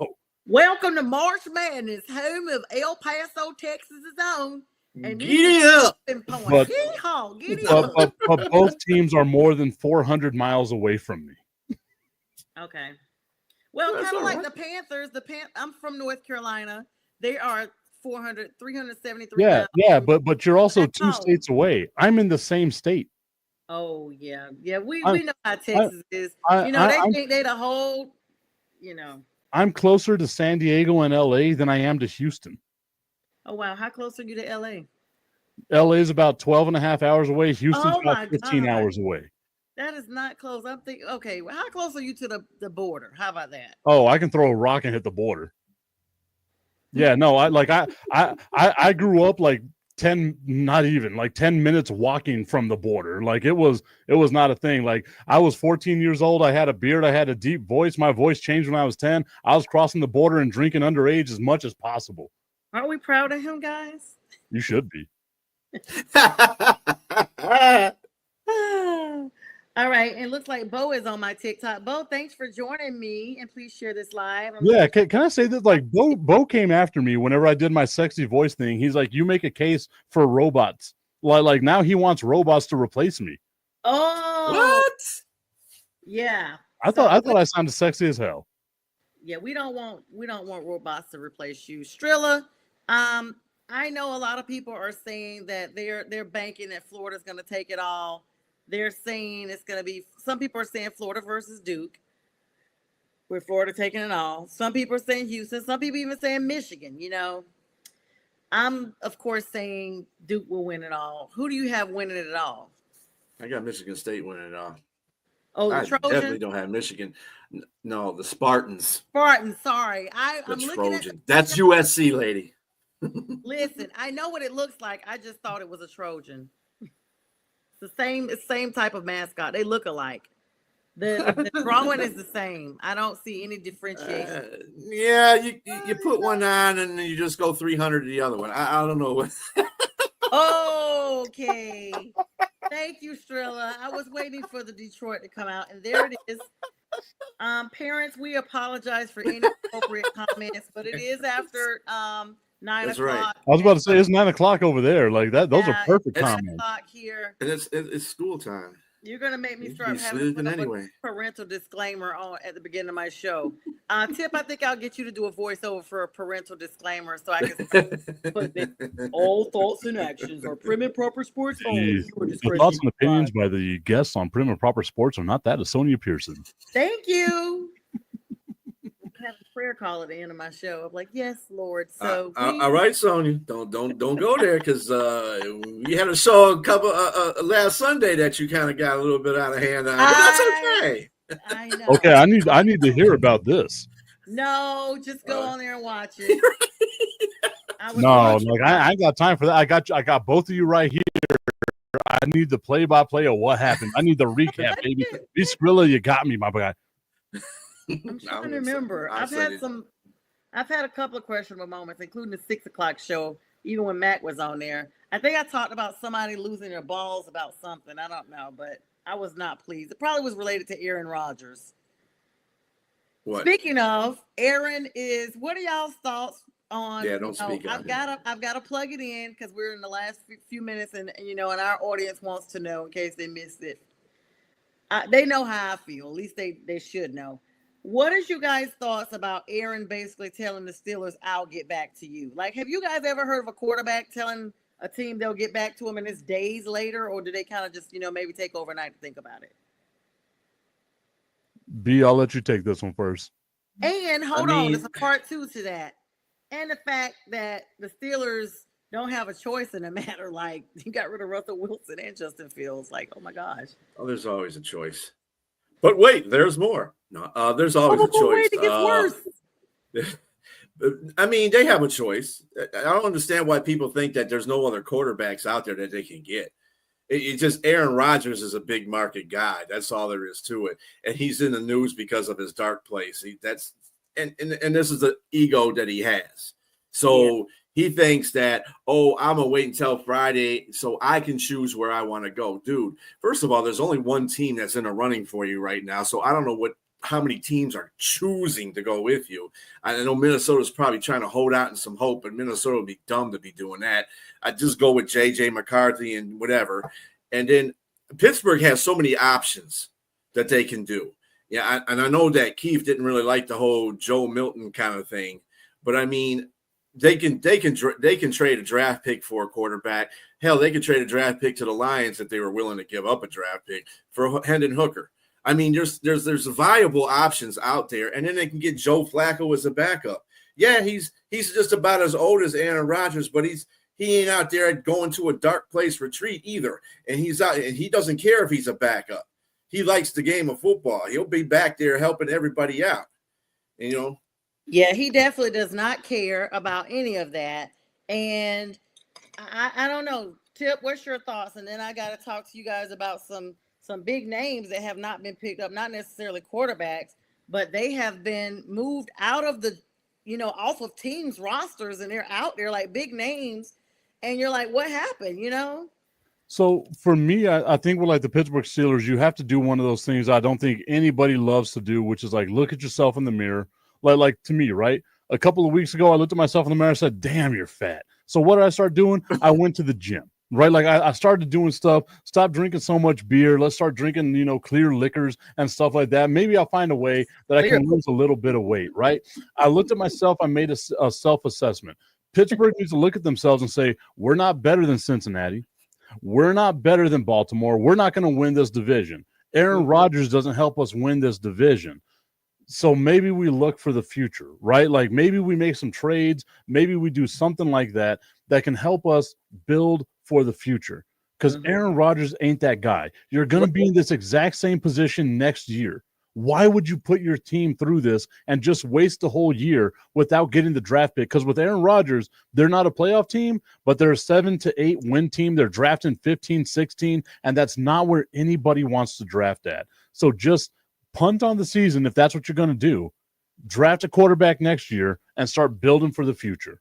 Welcome to March Madness, home of El Paso, Texas' own. And Giddy up. But both teams are more than 400 miles away from me. Okay. Well, kind of like the Panthers. I'm from North Carolina. They are 373. Yeah, but you're also two states away. I'm in the same state. Oh yeah. We know how Texas is. They think they the whole. I'm closer to San Diego and LA than I am to Houston. Oh wow, how close are you to LA? LA is about 12 and a half hours away. Houston's about 15 hours away. That is not close. I'm thinking, okay, well, how close are you to the border? How about that? Oh, I can throw a rock and hit the border. Yeah, no, I grew up like 10, not even like 10 minutes walking from the border. Like it was not a thing. Like I was 14 years old. I had a beard. I had a deep voice. My voice changed when I was 10. I was crossing the border and drinking underage as much as possible. Aren't we proud of him, guys? You should be. All right, and it looks like Bo is on my TikTok. Bo, thanks for joining me, and please share this live. Yeah, can I say that? Like Bo came after me whenever I did my sexy voice thing. He's like, "You make a case for robots." Like now he wants robots to replace me. Oh, What? Yeah. I thought I sounded sexy as hell. Yeah, we don't want robots to replace you, Strilla. I know a lot of people are saying that they're banking that Florida's going to take it all. They're saying it's going to be, some people are saying Florida versus Duke, with Florida taking it all. Some people are saying Houston. Some people even saying Michigan. You know, I'm of course saying Duke will win it all. Who do you have winning it all? I got Michigan State winning it all. Oh, the I Trojans? definitely don't have Michigan. No, the Spartans. Spartans, sorry. The I'm looking Trojan. at That's USC, lady. Listen, I know what it looks like. I just thought it was a Trojan. It's the same type of mascot. They look alike. The drawing is the same. I don't see any differentiation. Yeah, you put one on and then you just go 300 to the other one. I don't know. Okay. Thank you, Strilla. I was waiting for the Detroit to come out, and there it is. Parents, we apologize for any appropriate comments, but it is after 9 That's o'clock. right. I was about to say it's 9 o'clock over there. Like that, those are perfect it's 9 comments. o'clock here. And it's school time. You're gonna make me You'd start be having sleeping anyway. a parental disclaimer on at the beginning of my show. Tip, I think I'll get you to do a voiceover for a parental disclaimer so I can put all thoughts and actions are prim and proper sports only. The thoughts and opinions by the guests on Prim and Proper Sports are not that of Sonia Pearson. Thank you. I have a prayer call at the end of my show. I'm like, yes, Lord. So all right, Sonia, don't go there because we had a show a couple last Sunday that you kind of got a little bit out of hand on. But that's okay. I know. Okay, I need to hear about this. No, just go on there and watch it. No, like I ain't got time for that. I got both of you right here. I need the play-by-play of what happened. I need the recap, baby. Be Skrilla, you got me, my guy. I'm trying to remember. I've had a couple of questionable moments, including the 6 o'clock show, even when Mac was on there. I think I talked about somebody losing their balls about something. I don't know, but I was not pleased. It probably was related to Aaron Rodgers. What? Speaking of, Aaron is, what are y'all's thoughts on? Yeah, don't speak. I've got to plug it in because we're in the last few minutes, and and our audience wants to know in case they missed it. They know how I feel. At least they should know. What is you guys' thoughts about Aaron basically telling the Steelers, "I'll get back to you"? Like, have you guys ever heard of a quarterback telling a team they'll get back to him and it's days later, or do they kind of just maybe take overnight to think about it? B, I'll let you take this one first. And hold on, there's a part 2 to that, and the fact that the Steelers don't have a choice in the matter. Like, you got rid of Russell Wilson and Justin Fields. Like, oh my gosh. Oh, there's always a choice. But wait, there's more. No, there's always a choice. It gets worse. I mean, they have a choice. I don't understand why people think that there's no other quarterbacks out there that they can get. It's just Aaron Rodgers is a big market guy. That's all there is to it. And he's in the news because of his dark place. And this is the ego that he has. So he thinks that, I'm going to wait until Friday so I can choose where I want to go. Dude, first of all, there's only one team that's in a running for you right now. So I don't know how many teams are choosing to go with you. I know Minnesota's probably trying to hold out in some hope, but Minnesota would be dumb to be doing that. I'd just go with J.J. McCarthy and whatever. And then Pittsburgh has so many options that they can do. Yeah, and I know that Keefe didn't really like the whole Joe Milton kind of thing, but I mean, they can trade a draft pick for a quarterback. Hell, they could trade a draft pick to the Lions if they were willing to give up a draft pick for Hendon Hooker. I mean, there's viable options out there, and then they can get Joe Flacco as a backup. Yeah, he's just about as old as Aaron Rodgers, but he ain't out there going to a dark place retreat either. And he's out, and he doesn't care if he's a backup. he likes the game of football. He'll be back there helping everybody out. You know. Yeah, he definitely does not care about any of that. And I don't know, Tip, what's your thoughts? And then I got to talk to you guys about some big names that have not been picked up, not necessarily quarterbacks, but they have been moved out of the, off of teams' rosters, and they're out there like big names. And you're like, what happened, So for me, I think with like the Pittsburgh Steelers, you have to do one of those things I don't think anybody loves to do, which is like look at yourself in the mirror. Like to me, right? A couple of weeks ago, I looked at myself in the mirror and said, damn, you're fat. So what did I start doing? I went to the gym, right? Like I started doing stuff, stop drinking so much beer. Let's start drinking, clear liquors and stuff like that. Maybe I'll find a way that I can lose a little bit of weight, right? I looked at myself. I made a self-assessment. Pittsburgh needs to look at themselves and say, we're not better than Cincinnati. We're not better than Baltimore. We're not going to win this division. Aaron Rodgers doesn't help us win this division. So maybe we look for the future, right? Like maybe we make some trades. Maybe we do something like that can help us build for the future. Because Aaron Rodgers ain't that guy. You're going to be in this exact same position next year. Why would you put your team through this and just waste the whole year without getting the draft pick? Because with Aaron Rodgers, they're not a playoff team, but they're a 7 to 8 win team. They're drafting 15, 16, and that's not where anybody wants to draft at. So just punt on the season if that's what you're going to do. Draft a quarterback next year and start building for the future.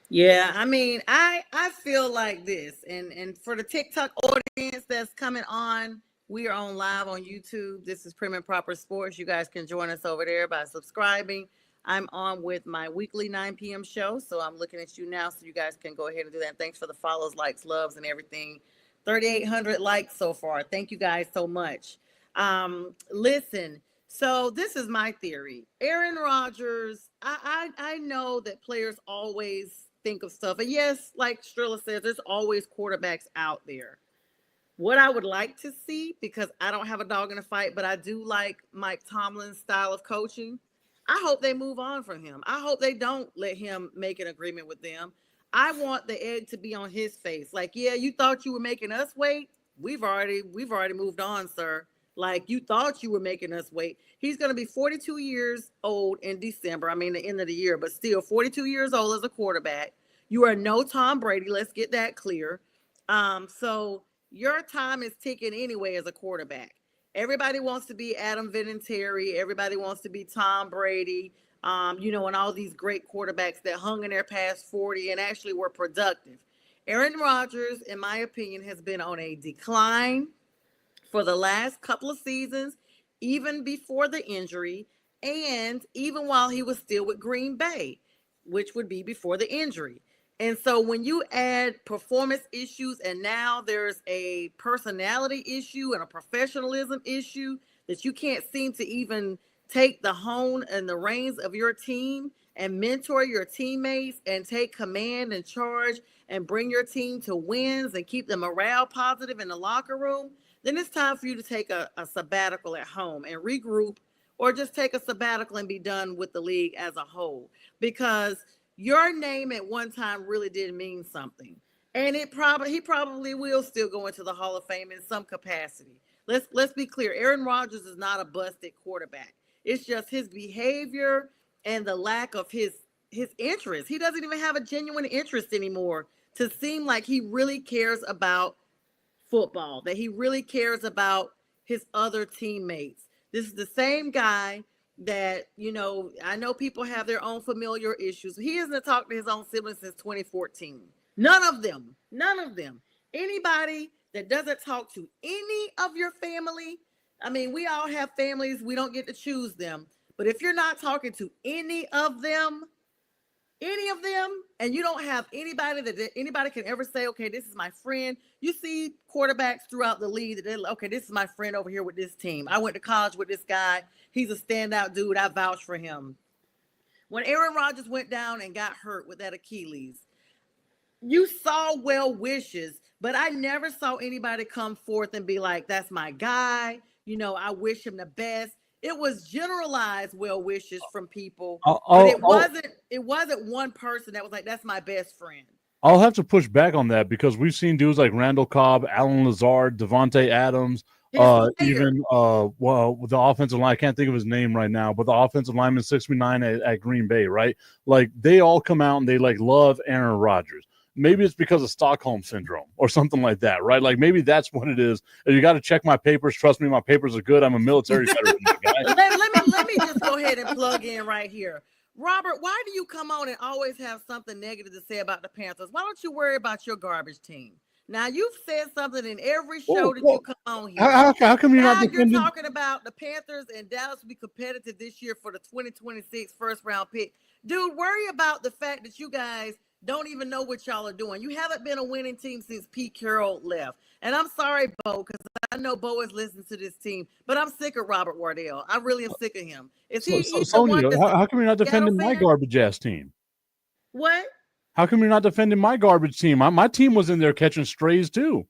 Yeah, I mean, I feel like this, and for the TikTok audience that's coming on, we are on live on YouTube. This is Prim and Proper Sports. You guys can join us over there by subscribing. I'm on with my weekly 9 p.m. show, so I'm looking at you now, so you guys can go ahead and do that. Thanks for the follows, likes, loves, and everything. 3,800 likes so far. Thank you guys so much. Listen, so this is my theory. Aaron Rodgers, I know that players always think of stuff. And yes, like Strilla says, there's always quarterbacks out there. What I would like to see, because I don't have a dog in a fight, but I do like Mike Tomlin's style of coaching. I hope they move on from him. I hope they don't let him make an agreement with them. I want the egg to be on his face. Like, yeah, you thought you were making us wait. We've already moved on, sir. Like, you thought you were making us wait. He's going to be 42 years old in December. I mean, the end of the year, but still 42 years old as a quarterback. You are no Tom Brady. Let's get that clear. So your time is ticking anyway as a quarterback. Everybody wants to be Adam Vinatieri. Everybody wants to be Tom Brady, and all these great quarterbacks that hung in there past 40 and actually were productive. Aaron Rodgers, in my opinion, has been on a decline for the last couple of seasons, even before the injury, and even while he was still with Green Bay, which would be before the injury. And so when you add performance issues, and now there's a personality issue and a professionalism issue that you can't seem to even take the hone and the reins of your team and mentor your teammates and take command and charge and bring your team to wins and keep the morale positive in the locker room, then it's time for you to take a sabbatical at home and regroup, or just take a sabbatical and be done with the league as a whole. Because your name at one time really did mean something. And he probably will still go into the Hall of Fame in some capacity. Let's be clear. Aaron Rodgers is not a busted quarterback. It's just his behavior and the lack of his interest. He doesn't even have a genuine interest anymore to seem like he really cares about football, that he really cares about his other teammates. This is the same guy that, I know people have their own familiar issues. He hasn't talked to his own siblings since 2014. None of them. Anybody that doesn't talk to any of your family, I mean, we all have families. We don't get to choose them. But if you're not talking to any of them, and you don't have anybody that anybody can ever say, okay, this is my friend. You see quarterbacks throughout the league that they're, okay, this is my friend over here with this team. I went to college with this guy. He's a standout dude. I vouch for him. When Aaron Rodgers went down and got hurt with that Achilles, you saw well wishes, but I never saw anybody come forth and be like, that's my guy. I wish him the best. It was generalized well wishes from people, but it wasn't one person that was like, that's my best friend. I'll have to push back on that, because we've seen dudes like Randall Cobb, Alan Lazard, Devontae Adams, His player. Even well, the offensive line, I can't think of his name right now, but the offensive lineman 6'9" at Green Bay, right? Like they all come out and they like love Aaron Rodgers. Maybe it's because of Stockholm syndrome or something like that, right? Like maybe that's what it is. You got to check my papers. Trust me, my papers are good. I'm a military veteran, guy. Let me just go ahead and plug in right here. Robert, why do you come on and always have something negative to say about the Panthers? Why don't you worry about your garbage team? Now, you've said something in every show that you come on here. How come you're now not defending? You're talking about the Panthers and Dallas will be competitive this year for the 2026 first-round pick. Dude, worry about the fact that you guys don't even know what y'all are doing. You haven't been a winning team since Pete Carroll left. And I'm sorry, Bo, because I know Bo is listening to this team, but I'm sick of Robert Wardell. I really am sick of him. Sonia, how come you're not defending my garbage ass team? What? How come you're not defending my garbage team? My team was in there catching strays too.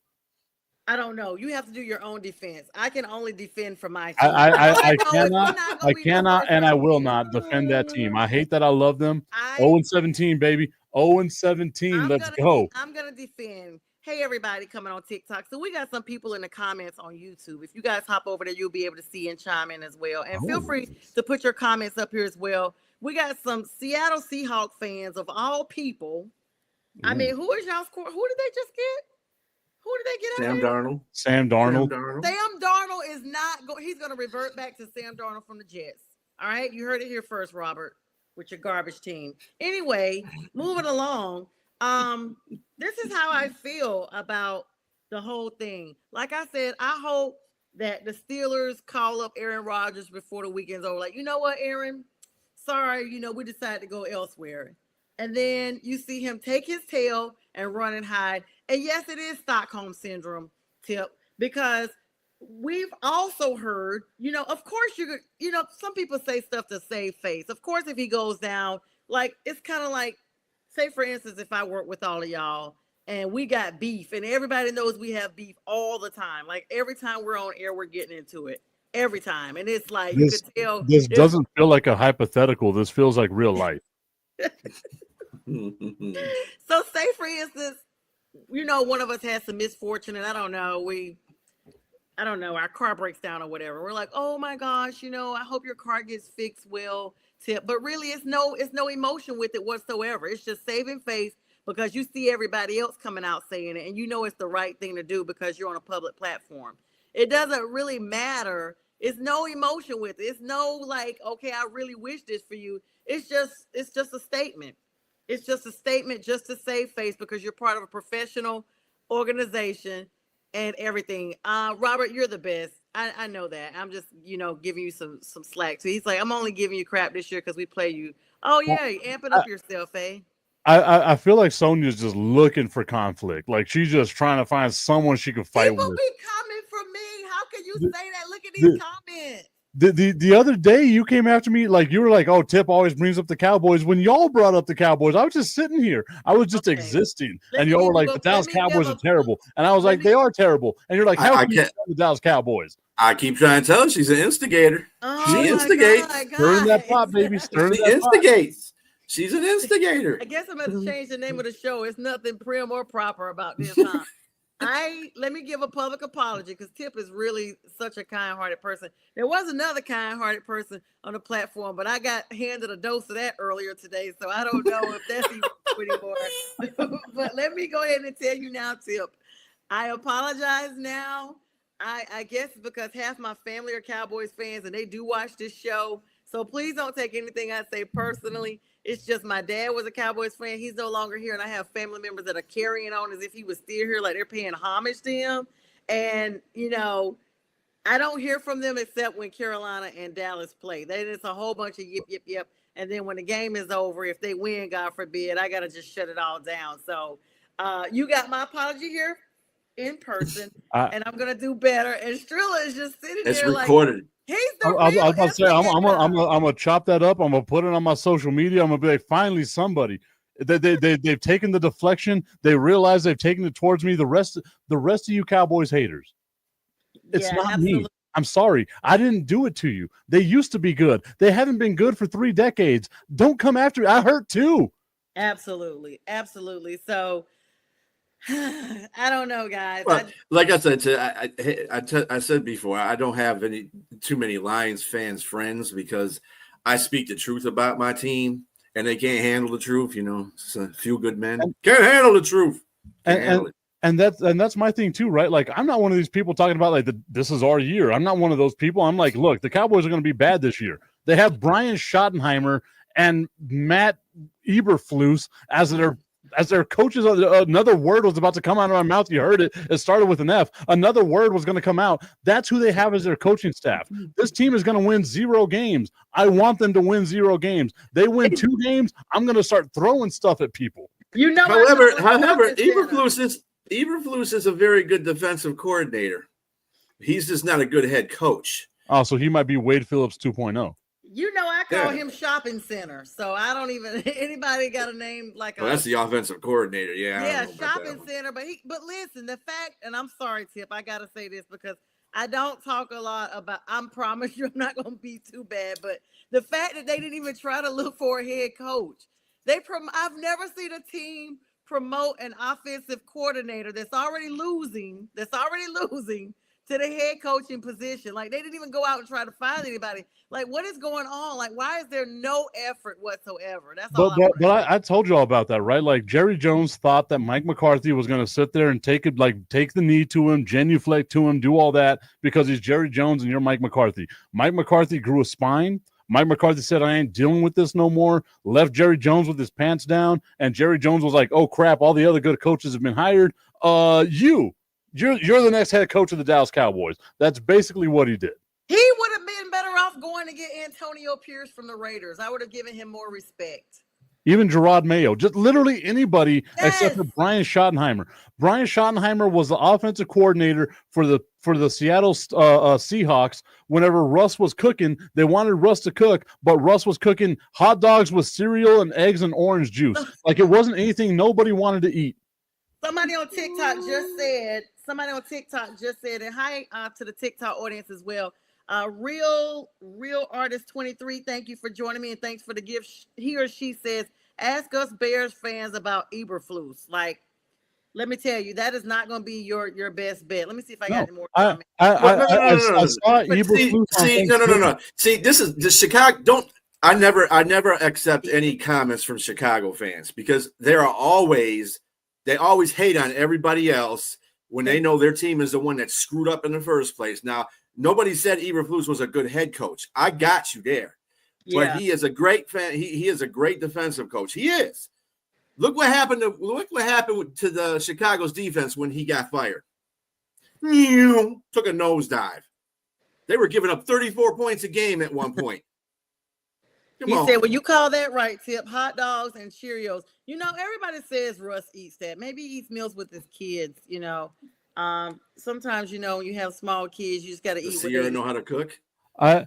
I don't know. You have to do your own defense. I can only defend for my team. I cannot, and I will not defend that team. I hate that I love them. 0-17, baby. 0-17. Let's go. I'm gonna defend. Hey, everybody coming on TikTok. So we got some people in the comments on YouTube. If you guys hop over there, you'll be able to see and chime in as well. And feel free to put your comments up here as well. We got some Seattle Seahawks fans of all people. I mean, who is y'all's score? Who did they just get? Who did they get? Sam Darnold. Sam Darnold is not going. He's going to revert back to Sam Darnold from the Jets. All right, you heard it here first, Robert, with your garbage team. Anyway, moving along. This is how I feel about the whole thing. Like I said, I hope that the Steelers call up Aaron Rodgers before the weekend's over. Like, you know what, Aaron? Sorry, we decided to go elsewhere. And then you see him take his tail and run and hide. And yes, it is Stockholm syndrome, Tip, because we've also heard, of course some people say stuff to save face. Of course, if he goes down, like, it's kind of like, say, for instance, if I work with all of y'all and we got beef and everybody knows we have beef all the time. Like every time we're on air, we're getting into it every time. And it's like, you can tell. This doesn't feel like a hypothetical. This feels like real life. So say, for instance, one of us has some misfortune and I don't know, our car breaks down or whatever. We're like, oh my gosh, I hope your car gets fixed well, Tip. But really it's no emotion with it whatsoever. It's just saving face because you see everybody else coming out saying it and it's the right thing to do because you're on a public platform. It doesn't really matter. It's no emotion with it. It's no like, okay, I really wish this for you. It's just a statement. It's just a statement just to save face because you're part of a professional organization and everything. Robert, you're the best. I know that. I'm just, giving you some slack. So he's like, I'm only giving you crap this year because we play you. Oh, yeah, amp it up yourself, eh? I feel like Sonia's just looking for conflict. Like she's just trying to find someone she can fight with. People be coming for me. How can you say that? Look at these comments. The other day you came after me like you were like, oh, Tip always brings up the Cowboys. When y'all brought up the Cowboys, I was just sitting here. I was just existing. And y'all were like, the Dallas Cowboys are terrible. And I was like, they are terrible. And you're like, how can you the Dallas Cowboys? I keep trying to tell her she's an instigator. She instigates. Stirring that pot, baby. She instigates. She's an instigator. I guess I'm going to change the name of the show. It's nothing prim or proper about this, huh? Let me give a public apology because Tip is really such a kind-hearted person. There was another kind-hearted person on the platform, but I got handed a dose of that earlier today, so I don't know if that's even anymore. But let me go ahead and tell you now, Tip. I apologize now. I guess because half my family are Cowboys fans and they do watch this show. So please don't take anything I say personally. It's just my dad was a Cowboys fan. He's no longer here. And I have family members that are carrying on as if he was still here, like they're paying homage to him. And, I don't hear from them except when Carolina and Dallas play. Then it's a whole bunch of yip, yip, yip. And then when the game is over, if they win, God forbid, I got to just shut it all down. So you got my apology here in person. And I'm going to do better. And Strilla is just sitting there like. It's recorded. He's the I was about to say, I'm gonna chop that up. I'm gonna put it on my social media. I'm gonna be like, finally, somebody. They've taken the deflection. They realize they've taken it towards me. The rest of you Cowboys haters, it's not absolutely. Me. I'm sorry. I didn't do it to you. They used to be good. They haven't been good for 3 decades. Don't come after me. I hurt too. Absolutely. So I don't know, guys. Well, like I said, I said before, I don't have too many Lions fans friends because I speak the truth about my team, and they can't handle the truth. It's a few good men can't handle the truth. Can't handle it. And that's my thing too, right? Like, I'm not one of these people talking about like this is our year. I'm not one of those people. I'm like, look, the Cowboys are going to be bad this year. They have Brian Schottenheimer and Matt Eberflus as their coaches. Another word was about to come out of my mouth. You heard it. It started with an F. Another word was going to come out. That's who they have as their coaching staff. This team is going to win 0 games. I want them to win 0 games. They win 2 games, I'm going to start throwing stuff at people. However, Eberflus is a very good defensive coordinator. He's just not a good head coach. Oh, so he might be Wade Phillips 2.0. I call him shopping center. So I don't even anybody got a name like that's the offensive coordinator. Yeah, shopping center. But listen, the fact, and I'm sorry, Tip, I gotta say this because I don't talk a lot about. I promise you, I'm not gonna be too bad. But the fact that they didn't even try to look for a head coach, I've never seen a team promote an offensive coordinator that's already losing to the head coaching position. Like, they didn't even go out and try to find anybody. Like, what is going on? Like, why is there no effort whatsoever? That's all. But I told you all about that, right? Like, Jerry Jones thought that Mike McCarthy was going to sit there and take the knee to him, genuflect to him, do all that because he's Jerry Jones and you're Mike McCarthy. Mike McCarthy grew a spine. Mike McCarthy said, I ain't dealing with this no more, left Jerry Jones with his pants down, and Jerry Jones was like, oh, crap, all the other good coaches have been hired. You're the next head coach of the Dallas Cowboys. That's basically what he did. He would have been better off going to get Antonio Pierce from the Raiders. I would have given him more respect. Even Gerard Mayo, just literally anybody except for Brian Schottenheimer. Brian Schottenheimer was the offensive coordinator for the Seattle Seahawks. Whenever Russ was cooking, they wanted Russ to cook, but Russ was cooking hot dogs with cereal and eggs and orange juice. Like, it wasn't anything nobody wanted to eat. Somebody on TikTok just said, and hi to the TikTok audience as well. Real Artist 23, thank you for joining me and thanks for the gift. He or she says, ask us Bears fans about Eberflus. Like, let me tell you, that is not going to be your best bet. Let me see if I got any more comments. I saw Eberflus. No. See, this is the Chicago. I never accept any comments from Chicago fans because they always hate on everybody else when they know their team is the one that screwed up in the first place. Now, nobody said Eberflus was a good head coach. I got you there. Yeah. But he is a great fan. He is a great defensive coach. He is. Look what happened to the Chicago's defense when he got fired. Took a nosedive. They were giving up 34 points a game at one point. He said, well, you call that right, Tip. Hot dogs and Cheerios. Everybody says Russ eats that. Maybe he eats meals with his kids, Sometimes, when you have small kids, you just got to eat. So you don't know how to cook? I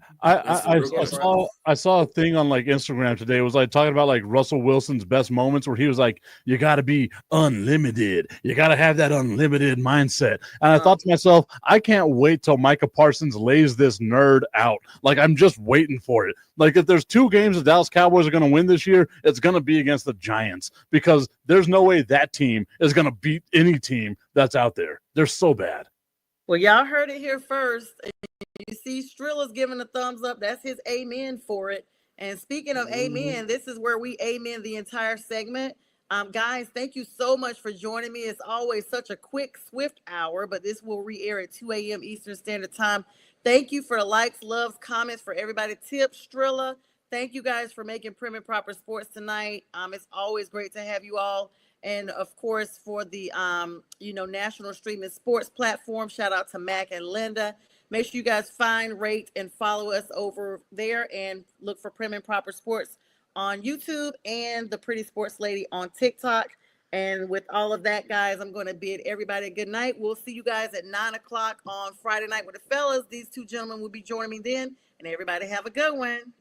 saw a thing on like Instagram today. It was like talking about like Russell Wilson's best moments where he was like, you got to be unlimited. You got to have that unlimited mindset. And I thought to myself, I can't wait till Micah Parsons lays this nerd out. Like, I'm just waiting for it. Like, if there's 2 games the Dallas Cowboys are going to win this year, it's going to be against the Giants because there's no way that team is going to beat any team that's out there. They're so bad. Well, y'all heard it here first. You see Strilla's giving a thumbs up. That's his amen for it. And speaking of amen, this is where we amen the entire segment. Guys, thank you so much for joining me. It's always such a quick, swift hour, but this will re-air at 2 a.m. Eastern Standard Time. Thank you for the likes, loves, comments for everybody. Tip, Strilla, thank you guys for making Prim and Proper Sports tonight. It's always great to have you all. And of course, for the national streaming sports platform, shout out to Mac and Linda. Make sure you guys find, rate, and follow us over there and look for Prim and Proper Sports on YouTube and the Pretty Sports Lady on TikTok. And with all of that, guys, I'm going to bid everybody a good night. We'll see you guys at 9:00 on Friday night with the fellas. These 2 gentlemen will be joining me then. And everybody have a good one.